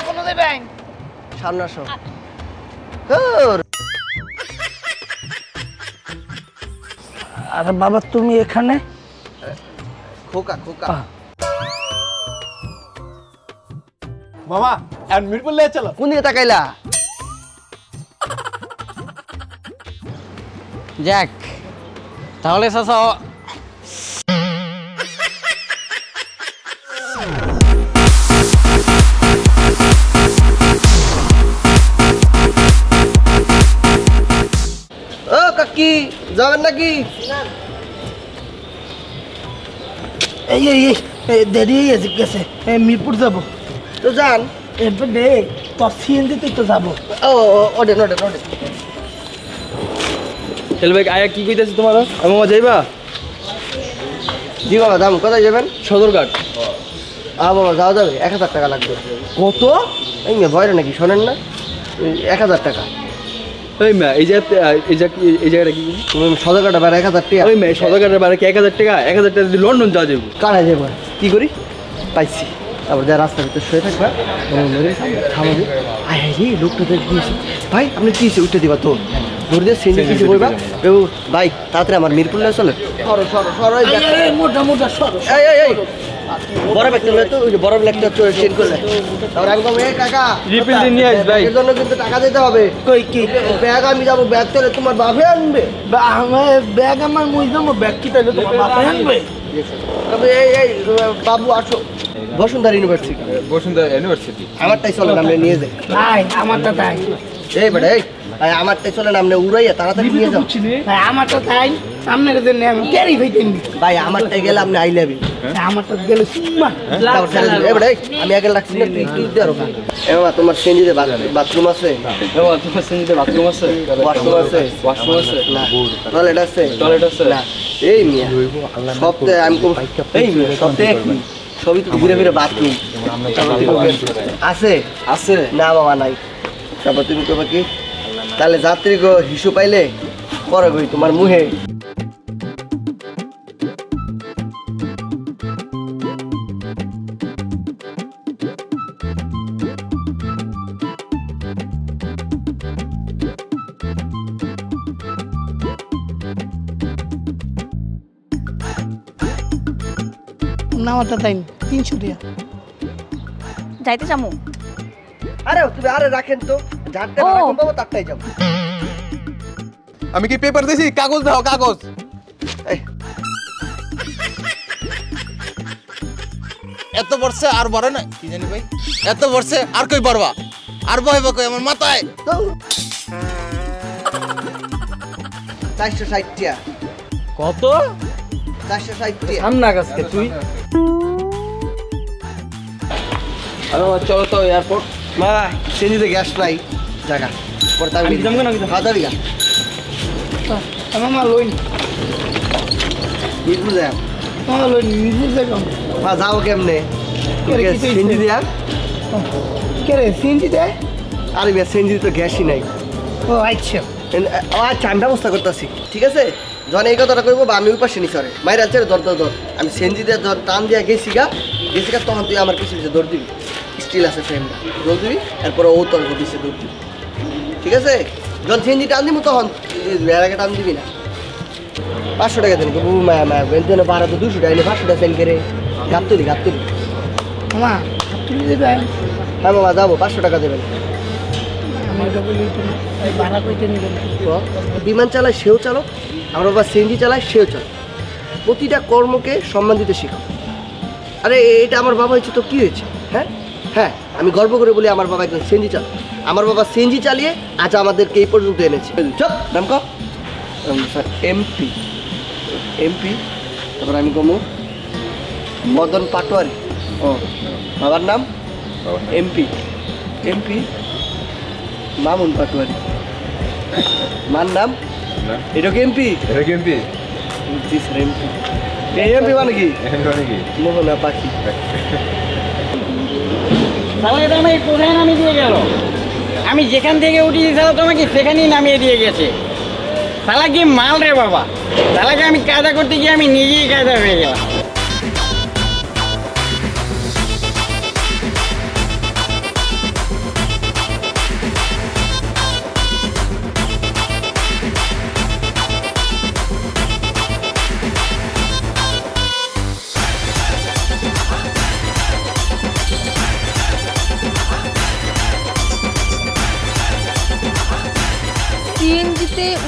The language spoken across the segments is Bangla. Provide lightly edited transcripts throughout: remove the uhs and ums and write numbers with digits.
কোনো দেবেন 1500 আরে বাবা তুমি এখানে খোকা খোকা মামা আর মিরপুর লে চলো কোন দিকে তাকাইলা যাক তাহলে চাচা ও কাকি যাবেন নাকি এই দেরি হয়ে গেছে মিরপুর যাবো তো যান এরপর দে তোর সিএনজিতে তো যাবো ও ওডেন ওডেন ওডেন চল ভাই আয়া কি কইতাছ তোমার মামা যাইবা জি বাবা দাম কোথায় যাবেন সদরঘাট বাবা যাওয়া যাবে 1000 টাকা লাগবে কত এই মেয়ে ভয় নাকি শোনেন না 1000 টাকা ওই মা এই জায়গাটা কি তুমি সদরঘাটে বেড়া 1000 টাকা ওই মা সদরঘাটের বারে কি 1000 টাকা 1000 টাকা দিয়ে লন্ডন যাওয়া যাবে কারা যাবো কি করি পাইছি তারপর যা রাস্তার ভিতরে শুয়ে থাকবা থামাবি আয় রে লোকটা দিয়েছি ভাই আপনি কি উঠে দিবা তো ধরে দিয়ে সেঞ্জি কিছু বলবা ভাই তাড়াতাড়ি আমার মিরপুর লে চলে সরো সরো সরো মোটা মোটা সরো এই বড় ব্যাগটা লয়ে তো ওই যে বড় ব্যাগটা তো চেঞ্জ করলে তারপর আমি বলবো এই কাকা রিফিল দিয়ে নিয়ে আস ভাই এর জন্য কিন্তু টাকা দিতে হবে কই কি ব্যাগ আমি যাবো ব্যাগ তোলে তোমার বাপে আনবে আমার ব্যাগ আমার মুই যাবো ব্যাগ কি তাইলে তোমার বাসায় আনবে তবে এই বাবু আসো বসুন্ধরা ইউনিভার্সিটি আমারটাই চলে নামলে নিয়ে যাই ভাই আমারটা তাই এই বেটা এই ভাই আমারটাই চলে নামলে উড়াইয়া তাড়াতাড়ি নিয়ে যাও ভাই আমারটা তাই সামনের জন্য আমি ক্যারি হইতেন ভাই আমারটাই গেলে আপনি আই লাভ ইউ আমারটা গেলে সুম্মা আমি আগে লাগছি না তুই দে রোকা এমা তোমার সেঞ্জিতে বাথরুম আছে মামা তোমার সেঞ্জিতে বাথরুম আছে ওয়াশরুম আছে না টয়লেট আছে না এই মিয়া সপ্তাহে আমি এই মিয়া সপ্তাহে সবই তো ঘুরে ফিরে বাথরুম আছে আছে না বাবা নাই তারপর তুমি কবে কি তাহলে যাত্রী গো হিসু পাইলে পরে গই তোমার মুহে না আমারটা তাই 300 টাকা যাইতে যামু আরে তুমি আরে রাখেন তো যারটা রাখুন বাবা তারটাই যাবো আমি কি পেপার দিছি কাগজ দাও কাগজ এই এত বর্ষে আর বড় না কি জানি ভাই এত বর্ষে আর কই পারবা আর বইবা কই আমার মাথায় 460 টাকা কত 460 টাকা সামনা গাছকে তুই আরে চলো তো এয়ারপোর্ট মা সেঞ্জিতে গ্যাস নাই জায়গা পড়তা আমি যাবো না খাওয়া দাবি গা মামা লইন মিরপুর যাও মামা লইন মিরপুর যাইতাম মা যাও কেমনে সেঞ্জি দিয়া কে রে সিএনজি দেয় আরে মিয়া সেঞ্জি তো গ্যাসই নাই ও আচ্ছা আচ্ছা আমি ব্যবস্থা করতেছি ঠিক আছে যখন এই কথাটা করবো বা আমি ওই পাশে নিচরে মায়ের আছে দর আমি সেঞ্জি দিয়ে টান দিয়া গেছি গা তখন তুই আমার পিছিয়ে পিছিয়ে দৌড় দিবি স্টিল আছে ফ্রেমটা দৌড় দিবি তারপরে ও তোর পিছিয়ে দৌড় দিবি ঠিক আছে যখন সেঞ্জি টান দিব তখন এর আগে টান দিবি না 500 টাকা দেন মায়া মায়া বেন ভাড়া তো 200 টাকা 500 টাকা সেন্ড করে গাবতুলি মামা তুমি দেবে হ্যাঁ মামা যাবো 500 টাকা দেবেন আমি এটা বলি তুমি ভাড়া কইতে নিবেন বিমান চালায় সেও চালো আমার বাবা সেঞ্জি চালায় সেও চালো প্রতিটা কর্মকে সম্মান দিতে শেখো আরে এটা আমার বাবা হয়েছে তো কি হয়েছে হ্যাঁ হ্যাঁ আমি গর্ব করে বলি আমার বাবা একজন সেঞ্জি চালায় আমার বাবা সেঞ্জি চালিয়ে আজ আমাদেরকে এই পর্যন্ত এনেছে চল নাম কো স্যার এমপি তারপর আমি কমু মদন পাটোয়ারি ও বাবার নাম এমপি মামুন পাটোয়ারি মার নাম এটা কি এমপি জি স্যার এমপি এমপি মানে কি মোহনা পাখি তাহলে এটা আমাকে কোথায় নামিয়ে দিয়ে গেল আমি যেখান থেকে উঠিয়ে দিয়েছিলাম তোমাকে সেখানেই নামিয়ে দিয়ে গেছে তাহলে কি মাল রে বাবা তাহলে আমি কায়দা করতে গিয়ে আমি নিজেই কায়দা হয়ে গেলাম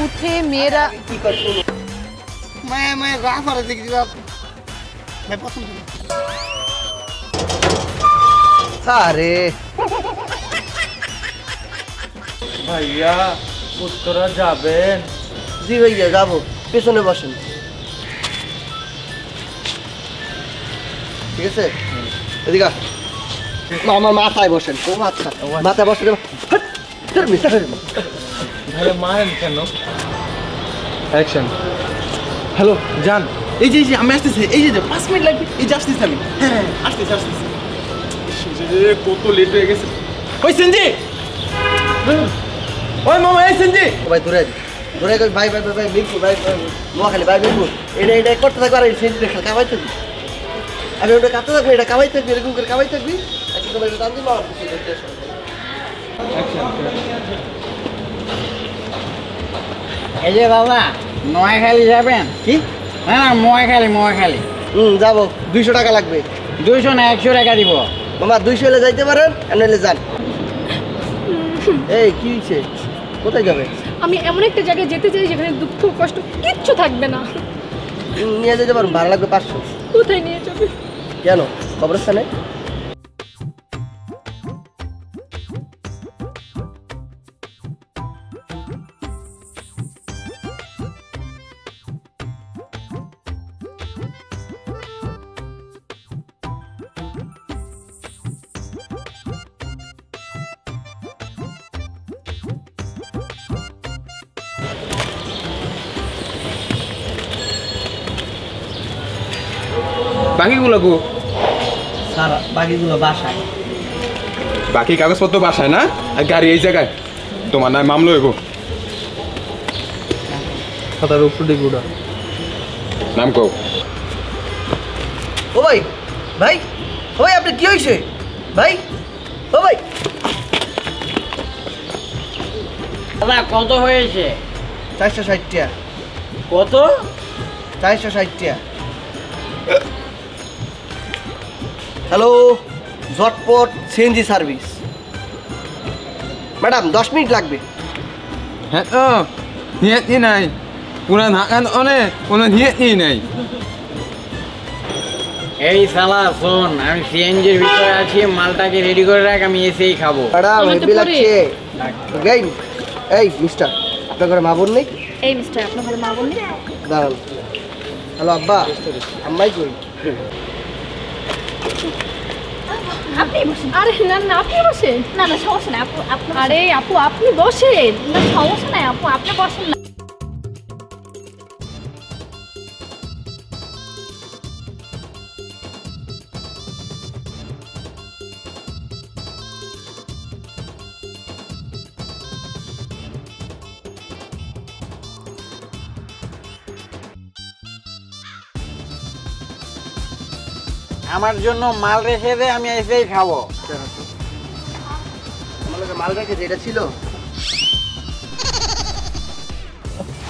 উঠে মেয়েরা কি করছো? मैं कहाँ पर दिख रहा मैं पसंद আরে भैया उत्तरा जाबेन জি ভাইয়া যাবো, পেছনে বসেন। ঠিক আছে, এদিকে আস। আমার মাথায় বসেন। ও আচ্ছা, মাথায় বসেন। হাট, ধরবি, ধরবি। ভাই মারেন কেন অ্যাকশন হ্যালো জান এই যে আমি আসতেছি এই যে 5 মিনিট লাগবে এই যে আসতেছি আমি হ্যাঁ আসতেছি কত লেট হয়ে গেছে ওই সেনজি ওই মামা এই সেনজি ভাই দূরে দূরে কই ভাই ভাই ভাই মিরপুর ভাই নোয়াখালী ভাই মিরপুর এটা করতে থাকবে আর এই সেন্স দেখে কামাই থাকবি। আমি ওটা কাটতে থাকবি, এটা কামাই থাকবি, এরকম করে কামাই থাকবি। একটা তোমার এটা দাম দিবো আর কিছু দেখতে আসো। এই যে দাদা নোয়াখালী যাবেন? কি? না নোয়াখালী যাবো, 200 টাকা লাগবে। 200 না 100 টাকা দিব। মামা 200 হলে যাইতে পারেন, আর নইলে যান। এই কি হইছে, কোথায় যাবে? আমি এমন একটা জায়গায় যেতে চাই যেখানে দুঃখ কষ্ট কিচ্ছু থাকবে না। নিয়ে যেতে পারুন, ভাড়া লাগবে 500। কোথায় নিয়ে যাবে? কেন, কবরস্থানে? বাকিগুলো গো স্যার বাকিগুলো বাসায়। বাকি কাগজপত্র বাসায় না, আর গাড়ি এই জায়গায়। তোমার নাম মামলা হইব। খাতার উপর দিকে উড়া নাম কও। ও ভাই ভাই ও ভাই আপনার কি হয়েছে ভাই? ও ভাই দাদা কত হয়েছে? 460 টাকা। কত? 460 টাকা। হ্যালো, ঝটপট সিএনজি সার্ভিস। ম্যাডাম 10 মিনিট লাগবে। হ্যাঁ তো নিয়ে নাই পুরা ঢাকান অনেক কোনো নিয়ে নাই। এই শালা শোন, আমি সিএনজির ভিতরে আছি, মালটাকে রেডি করে রাখ, আমি এসেই খাবো। ম্যাডাম আমি তো হেভি পরে- লাগছে। গাই এই মিস্টার, আপনার ঘরে মা বোন নেই? এই মিস্টার আপনার ঘরে মা বোন নেই? দাঁড়ান। হ্যালো আব্বা, আম্মাই কই? আপনি বসেন। আরে না না আপনি বসেন। না না সমস্যা নাই আপু আপনি আরে আপু আপনি বসেন। না সমস্যা নাই আপু আপনি বসেন না। আমার জন্য মাল রেখে দে, আমি এসেই খাবো। আমার লগে মাল রেখে যেটা ছিল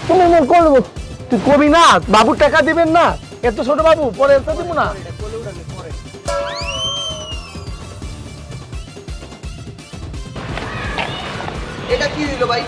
তুমি মন করবো তুই কবি না বাবু টাকা দিবেন না এত ছোট বাবু পরে এত দিব না এটা কি হইলো ভাই?